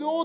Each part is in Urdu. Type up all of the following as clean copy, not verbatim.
2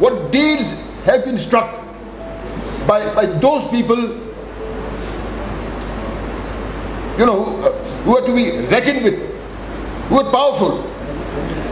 what deals have been struck by those people, you know, who are to be reckoned with, who are powerful.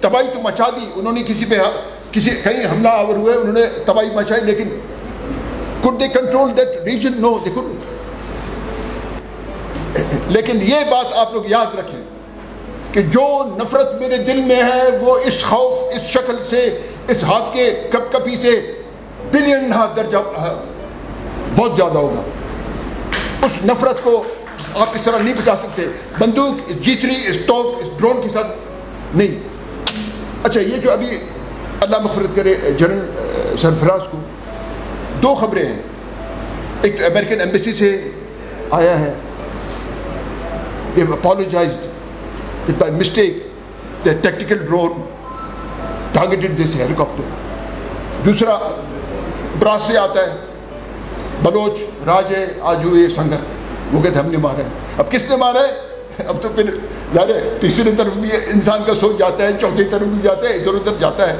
تباہی تو مچا دی, انہوں نے کسی کہیں حملہ آور ہوئے, انہوں نے تباہی مچائی, لیکن could they control that region? No, they couldn't. لیکن یہ بات آپ لوگ یاد رکھیں کہ جو نفرت میرے دل میں ہے وہ اس خوف, اس شکل سے, اس ہاتھ کے کپ کپی سے بلین درجہ بہت زیادہ ہوگا. اس نفرت کو آپ اس طرح نہیں بٹا سکتے بندوق, اس جیتری, اس توپ, اس ڈرون کے ساتھ نہیں. اچھا, یہ جو ابھی اللہ مغفرت کرے جنرل سرفراز کو 2 خبریں ہیں. ایک تو امریکن ایمبیسی سے آیا ہے, they've apologized that by mistake the tactical drone targeted this helicopter. دوسرا براس سے آتا ہے, بلوچ راجے آجوئے سنگر, وہ کہتے ہم نے مارا ہے. اب کس نے مارا ہے؟ اب تو پھر ظاہر ہے تیسری طرف بھی انسان کا سوچ جاتا ہے, چوتھی طرف بھی جاتا ہے, ادھر ادھر جاتا ہے.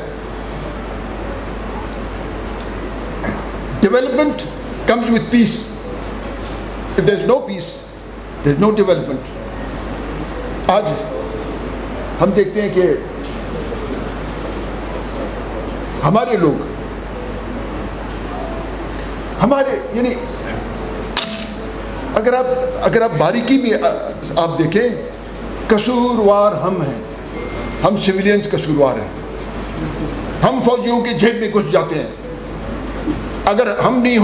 Development comes with peace. If there is no peace, there is no development. آج ہم دیکھتے ہیں کہ ہمارے لوگ, ہمارے یعنی اگر آپ باریکی میں آپ دیکھیں, قصوروار ہم ہیں, ہم سویلینز قصوروار ہیں. ہم فوجیوں کے جیب میں گھس جاتے ہیں. اگر ہم نہیں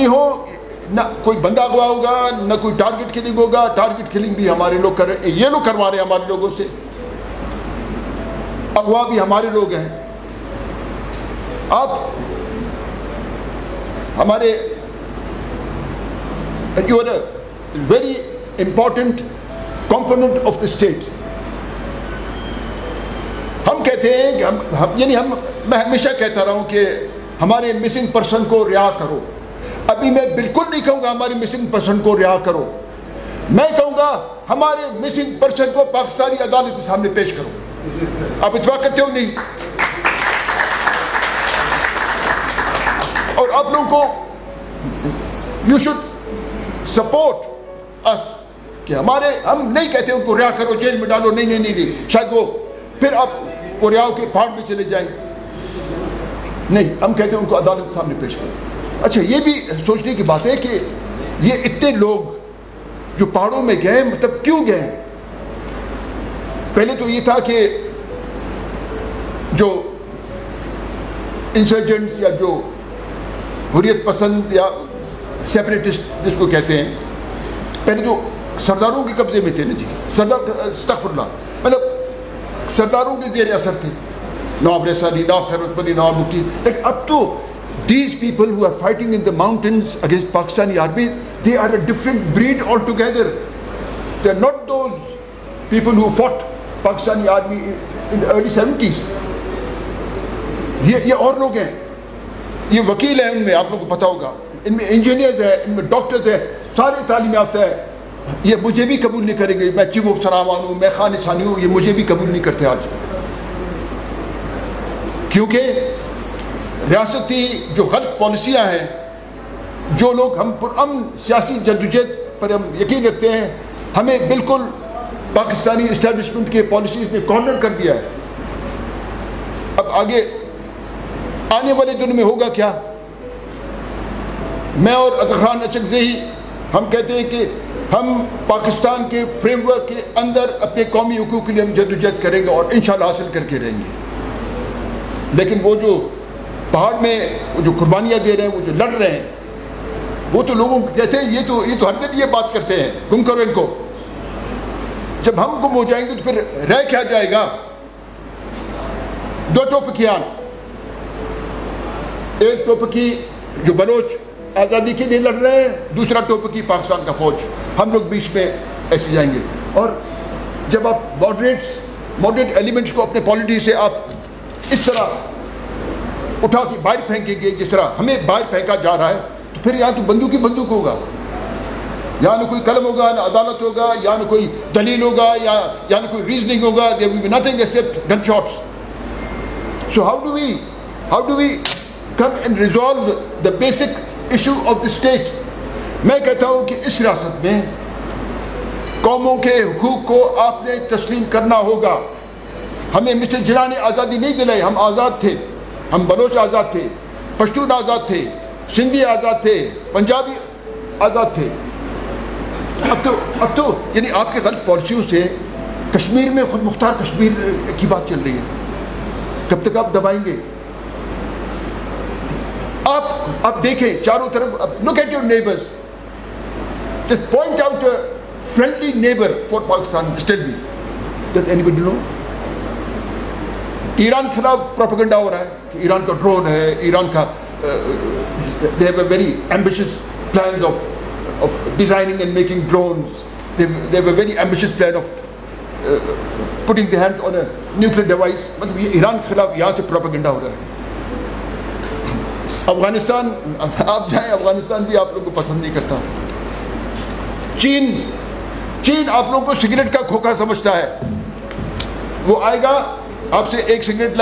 ہو نہ کوئی بندہ اغوا ہوگا, نہ کوئی ٹارگٹ کلنگ ہوگا. ٹارگٹ کلنگ بھی ہمارے لوگ کر رہے ہیں, یہ لوگ کروا رہے ہیں ہمارے لوگوں سے. اغوا بھی ہمارے لوگ ہیں. آپ ہمارے you are a very important component of the state. ہم کہتے ہیں کہ میں ہمیشہ کہتا رہا ہوں کہ ہمارے مسنگ پرسن کو رہا کرو. ابھی میں بالکل نہیں کہوں گا ہمارے مسنگ پرسن کو رہا کرو, میں کہوں گا ہمارے مسنگ پرسن کو پاکستانی عدالت کے سامنے پیش کرو. آپ اتفاق کرتے ہو نہیں؟ اور آپ لوگوں کو یو شوڈ سپورٹ اس کہ ہم نہیں کہتے ان کو رہا کرو, جیل میں ڈالو, نہیں, شاید وہ پھر آپ کو رہاؤ کے پھاڑ میں چلے جائیں. نہیں, ہم کہتے ہیں ان کو عدالت کے سامنے پیش کرو. اچھا, یہ بھی سوچنے کی بات ہے کہ یہ اتنے لوگ جو پہاڑوں میں گئے, مطلب کیوں گئے؟ پہلے تو یہ تھا کہ جو انسرجنٹس یا جو حریت پسند یا سیپریٹسٹ جس کو کہتے ہیں, پہلے تو سرداروں کے قبضے میں تھے نا جی, استغفر اللہ, مطلب سرداروں کے زیر اثر تھے, نواب ریسانی, نواب خیر عثمانی, نواب مفتی. لیکن اب تو these people who are fighting in the mountains against Pakistani army, they are a different breed altogether. They are not those people who fought Pakistani army in the early 70s. یہ اور لوگ ہیں, یہ وکیل ہیں, ان میں آپ لوگوں کو پتا ہوگا, ان میں انجینئرز ہیں, ان میں ڈاکٹرز ہیں, سارے تعلیم یافتہ ہیں. یہ مجھے بھی قبول نہیں کریں گے, میں چیف آف سراوان ہوں, میں خان ثانی ہوں, یہ مجھے بھی قبول نہیں کرتے آج. کیونکہ ریاستی جو غلط پالیسیاں ہیں, جو لوگ ہم پرامن سیاسی جدوجہد پر ہم یقین رکھتے ہیں, ہمیں بالکل پاکستانی اسٹیبلشمنٹ کے پالیسیز نے کارنر کر دیا ہے. اب آگے آنے والے دن میں ہوگا کیا؟ میں اور اظہر خان اچکزئی ہم کہتے ہیں کہ ہم پاکستان کے فریم ورک کے اندر اپنے قومی حقوق کے لیے ہم جدوجہد کریں گے اور انشاءاللہ حاصل کر کے رہیں گے. لیکن وہ جو پہاڑ میں وہ جو قربانیاں دے رہے ہیں, وہ جو لڑ رہے ہیں, وہ تو لوگوں کو کہتے ہیں یہ تو ہر دن یہ بات کرتے ہیں, گم کرو ان کو. جب ہم گم ہو جائیں گے تو پھر رہ کیا جائے گا؟ 2 ٹوپکیان, ایک ٹوپکی جو بلوچ آزادی کے لیے لڑ رہے ہیں, دوسرا ٹوپکی پاکستان کا فوج. ہم لوگ بیچ میں ایسے جائیں گے. اور جب آپ ماڈریٹ ایلیمنٹس کو اپنے پالیٹی سے آپ اس طرح اٹھا کے باہر پھینکیں گے جس طرح ہمیں باہر پھینکا جا رہا ہے, تو پھر یہاں تو بندوق ہی بندوق ہوگا. یہاں نہ کوئی قلم ہوگا, نہ عدالت ہوگا, یا نہ کوئی دلیل ہوگا, یا نہ کوئی ریزننگ ہوگا. there will be nothing except gunshots. So how do we come and resolve the basic issue of the state? میں کہتا ہوں کہ اس ریاست میں قوموں کے حقوق کو آپ نے تسلیم کرنا ہوگا. ہمیں مسٹر جناح نے آزادی نہیں دلائی, ہم آزاد تھے, ہم بلوچ آزاد تھے, پشتون آزاد تھے, سندھی آزاد تھے, پنجابی آزاد تھے. اب تو یعنی آپ کے غلط پالیسیوں سے کشمیر میں خود مختار کشمیر کی بات چل رہی ہے. کب تک آپ دبائیں گے؟ آپ دیکھیں چاروں طرف, look at your neighbors, just point out a friendly neighbor for Pakistan. Tell me, does anybody know? Iran کے خلاف پروپیگنڈا ہو رہا ہے کہ ایران کا ڈرون ہے, ایران کا they have a very ambitious plans of designing and making drones. They have a very ambitious plan of putting their hands on a nuclear device. مطلب یہ ایران کے خلاف یہاں سے پروپیگنڈا ہو رہا ہے. افغانستان, آپ جائیں, افغانستان بھی آپ لوگوں کو پسند نہیں کرتا. چین آپ لوگوں کو سگریٹ کا کھوکھا سمجھتا ہے. وہ آئے گا آپ سے ایک سگریٹ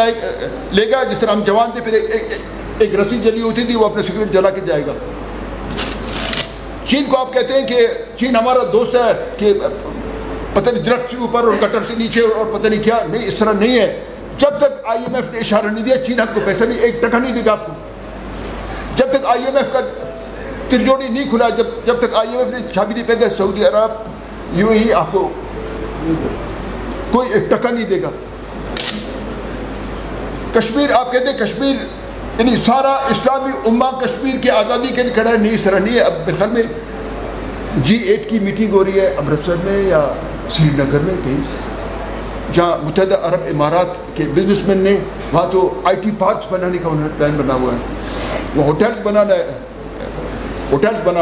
لے گا, جس طرح ہم جوان تھے, پھر ایک رسی جلی ہوتی تھی, وہ اپنا سگریٹ جلا کے جائے گا. چین کو آپ کہتے ہیں کہ چین ہمارا دوست ہے, کہ پتہ نہیں درخت کے اوپر اور گٹر سے نیچے اور پتہ نہیں کیا. نہیں, اس طرح نہیں ہے. جب تک IMF نے اشارہ نہیں دیا, چین آپ کو پیسہ نہیں, ایک ٹکا نہیں دے گا آپ کو. جب تک IMF کا ترجوڑی نہیں کھلا, جب تک IMF نے چابی نہیں پھینکا, سعودی عرب UAE آپ کو کوئی ایک ٹکا نہیں دے گا. کشمیر آپ کہتے ہیں کشمیر یعنی سارا اسلامی امہ کشمیر کی آزادی کے لیے کھڑا ہے. نہیں, اس طرح نہیں ہے. اب میرے خیال میں G8 کی میٹنگ ہو رہی ہے امرتسر میں یا سری نگر میں کہیں, جہاں متحدہ عرب امارات کے بزنس مین نے وہاں تو IT پارکس بنانے کا انہوں نے پلان بنا ہوا ہے. وہ ہوٹلز بنا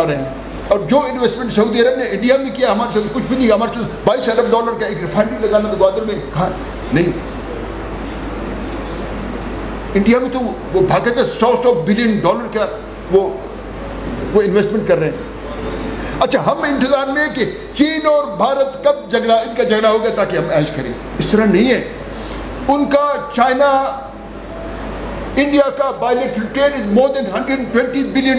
رہے ہیں. اور جو انویسٹمنٹ سعودی عرب نے انڈیا میں کیا, ہمارے ساتھ کچھ بھی نہیں. ہمارے ساتھ $22 ارب کا ایک ریفائنری لگانا تو گوادر میں کہاں نہیں. انڈیا میں تو وہ بھاگے تھے $100 بلین کا وہ انویسٹمنٹ کر رہے ہیں. اچھا, ہم انتظار میں کہ چین اور بھارت کب جھگڑا, ان کا جھگڑا ہوگا تاکہ ہم عیش کریں. اس طرح نہیں ہے. ان کا چائنا انڈیا کا bilateral trade is more than $120 billion.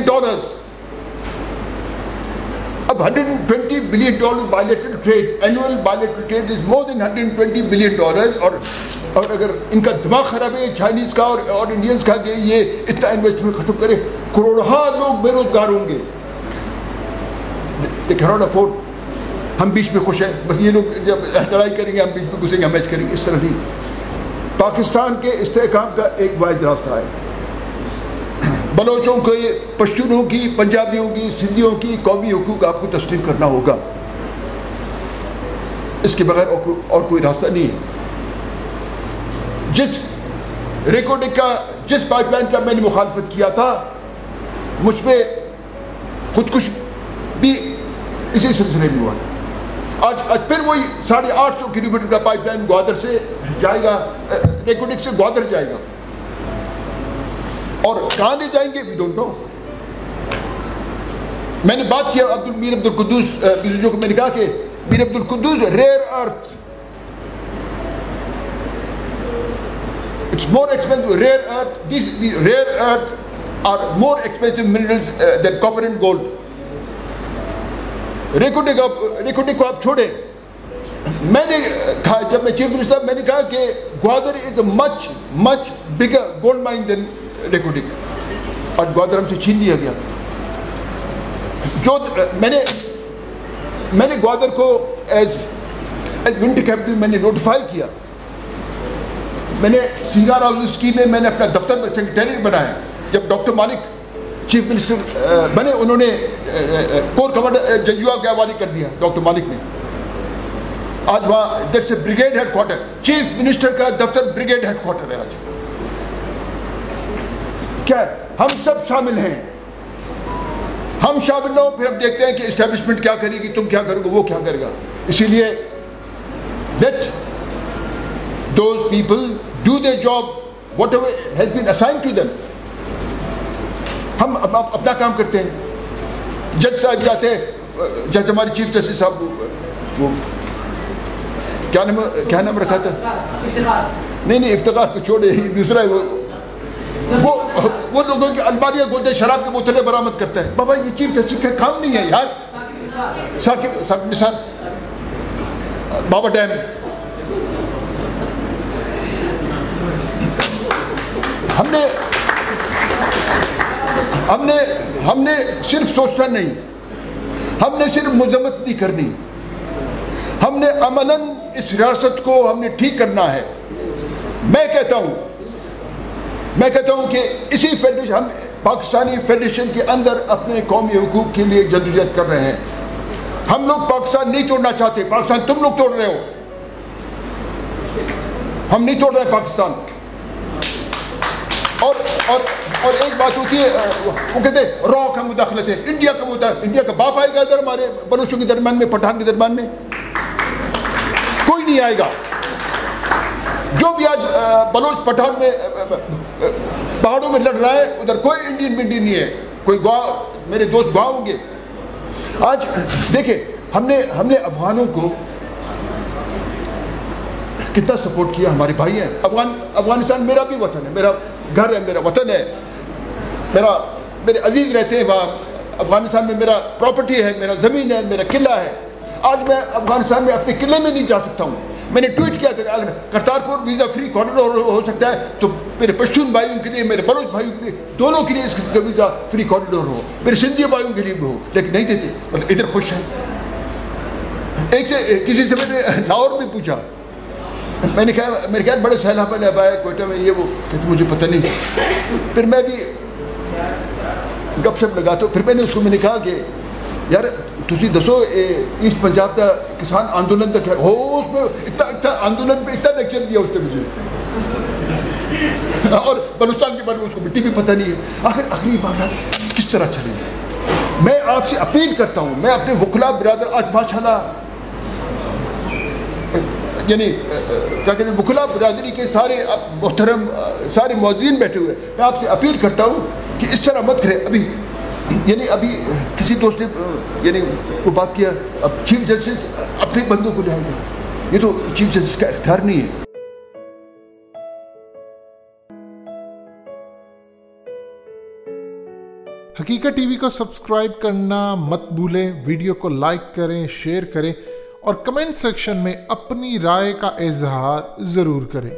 اب $120 billion bilateral trade, annual bilateral trade is more than $120 billion. اور اگر ان کا دماغ خراب ہے چائنیز کا اور انڈینز کا کہ یہ اتنا انویسٹمنٹ ختم کرے, کروڑوں لوگ بے روزگار ہوں گے. They cannot afford. ہم بیچ میں خوش ہیں, بس یہ لوگ جب لڑائی کریں گے ہم بیچ میں گھسیں گے, ہم میچ کریں گے. اس طرح نہیں. پاکستان کے استحکام کا ایک واحد راستہ ہے. بلوچوں کو, پشتونوں کی, پنجابیوں کی, سندھیوں کی قومی حقوق آپ کو تسلیم کرنا ہوگا. اس کے بغیر اور کوئی راستہ نہیں ہے. جس ریکارڈنگ کا, جس پائپ لائن کا میں نے مخالفت کیا تھا, مجھ پہ خودکش بھی اسی سلسلے میں ہوا تھا. آج پھر وہی 850 کلومیٹر کا پائپ لائن گوادر سے جائے گا, ریکارڈنگ سے گوادر جائے گا. اور کہاں لے جائیں گے, وی ڈونٹ نو. میں نے بات کیا میر عبد القدوس جو کو میں نے کہا کہ Mir Abdul Quddus rare earth, it's more expensive. Rare earth, the rare earth are more expensive minerals than copper and gold. Recording کو آپ چھوڑیں. میں نے کہا, جب میں چیف منسٹر, میں نے کہا کہ گوادر از اے much bigger gold mine than recording. آج گوادر ہم سے چھین لیا گیا. جو میں نے گوادر کو ایز ونٹر کیپٹل میں نے نوٹیفائی کیا. میں نے سنگار ہاؤس اسکیم میں نے اپنا دفتر میں سیکریٹریٹ بنایا. جب ڈاکٹر مالک چیف منسٹر بنے, انہوں نے کور کمانڈر جنجوا کے حوالے کر دیا ڈاکٹر مالک نے. آج وہاں that's a brigade headquarter, chief minister کا دفتر بریگیڈ ہیڈ کوارٹر ہے. آج کیا ہے, ہم سب شامل ہیں. ہم شامل نہ ہو, پھر ہم دیکھتے ہیں کہ اسٹیبلشمنٹ کیا کرے گی, تم کیا کرو گے, وہ کیا کرے گا. اسی لیے let those people do their job whatever has been assigned to them. ہم اپنا کام کرتے ہیں. جج صاحب جاتے ہیں, جج ہمارے چیف جسٹس صاحب, وہ کیا نام رکھا تھا, نہیں افتخار کو چھوڑے, دوسرا ہے وہ لوگوں کی الماریاں گولتے شراب کے بوتلیں برآمد کرتا ہے. بابا یہ چیف جسٹس کا کام نہیں ہے یار. ثاقب نثار بابا ڈیم. ہم نے صرف سوچنا نہیں, ہم نے صرف مذمت نہیں کرنی, ہم نے امناً اس ریاست کو ہم نے ٹھیک کرنا ہے. میں کہتا ہوں کہ اسی فیڈریشن, ہم پاکستانی فیڈریشن کے اندر اپنے قومی حقوق کے لیے جدوجہد کر رہے ہیں. ہم لوگ پاکستان نہیں توڑنا چاہتے, پاکستان تم لوگ توڑ رہے ہو, ہم نہیں توڑ رہے پاکستان. اور ایک بات ہوتی ہے, وہ کہتے ہیں را کا مداخلت ہے, انڈیا کا مداخلت, انڈیا کا باپ آئے گا ادھر ہمارے بلوچوں کے درمیان میں, پٹھان کے درمیان میں؟ کوئی نہیں آئے گا. جو بھی آج بلوچ پٹھان میں پہاڑوں میں لڑ رہا ہے, ادھر کوئی انڈین نہیں ہے, کوئی گوا, میرے دوست گوا ہوں گے. آج دیکھیں ہم نے افغانوں کو کتنا سپورٹ کیا, ہمارے بھائی ہیں. افغانستان میرا بھی وطن ہے, میرا گھر ہے, میرا وطن ہے, میرے عزیز رہتے ہیں وہاں. افغانستان میں میرا پراپرٹی ہے, میرا زمین ہے, میرا قلعہ ہے. آج میں افغانستان میں اپنے قلعے میں نہیں جا سکتا ہوں. میں نے ٹویٹ کیا تھا اگر کرتارپور ویزا فری کوریڈور ہو سکتا ہے تو میرے پشتون بھائیوں کے لیے, میرے بلوچ بھائیوں کے لیے, دونوں کے لیے اس کا ویزا فری کوریڈور ہو, میرے سندھی بھائیوں کے لیے بھی ہو, لیکن نہیں دیتے. مطلب ادھر خوش ہیں. کسی سے میں نے لاہور میں پوچھا, میں نے کہا میرے خیال بڑے سیلاب آئے کوئٹہ میں, یہ وہ کہتے مجھے پتہ نہیں. پھر میں بھی گپ شپ لگاتا ہوں. پھر میں نے کہا کہ یار تسی دسو ایسٹ پنجاب کا کسان آندولن تک ہے ہو, اس میں اتنا آندولن پہ اتنا لیکچر دیا اس نے مجھے, اور بلوچستان کے بارے میں اس کو مٹی بھی پتہ نہیں ہے. آخری معاملات کس طرح چلیں گے؟ میں آپ سے اپیل کرتا ہوں, میں اپنے وکلا برادر, آج ماشاءاللہ یعنی کیا کہتے ہیں وکلا برادری کے سارے محترم سارے معززین بیٹھے ہوئے, میں آپ سے اپیل کرتا ہوں کہ اس طرح مت کرے. ابھی کسی دوست نے یعنی وہ بات کیا, اب چیف جسٹس اپنے بندوں کو لائے گا, یہ تو چیف جسٹس کا اختیار نہیں ہے. حقیقت ٹی وی کو سبسکرائب کرنا مت بھولیں, ویڈیو کو لائک کریں, شیئر کریں اور کمنٹ سیکشن میں اپنی رائے کا اظہار ضرور کریں.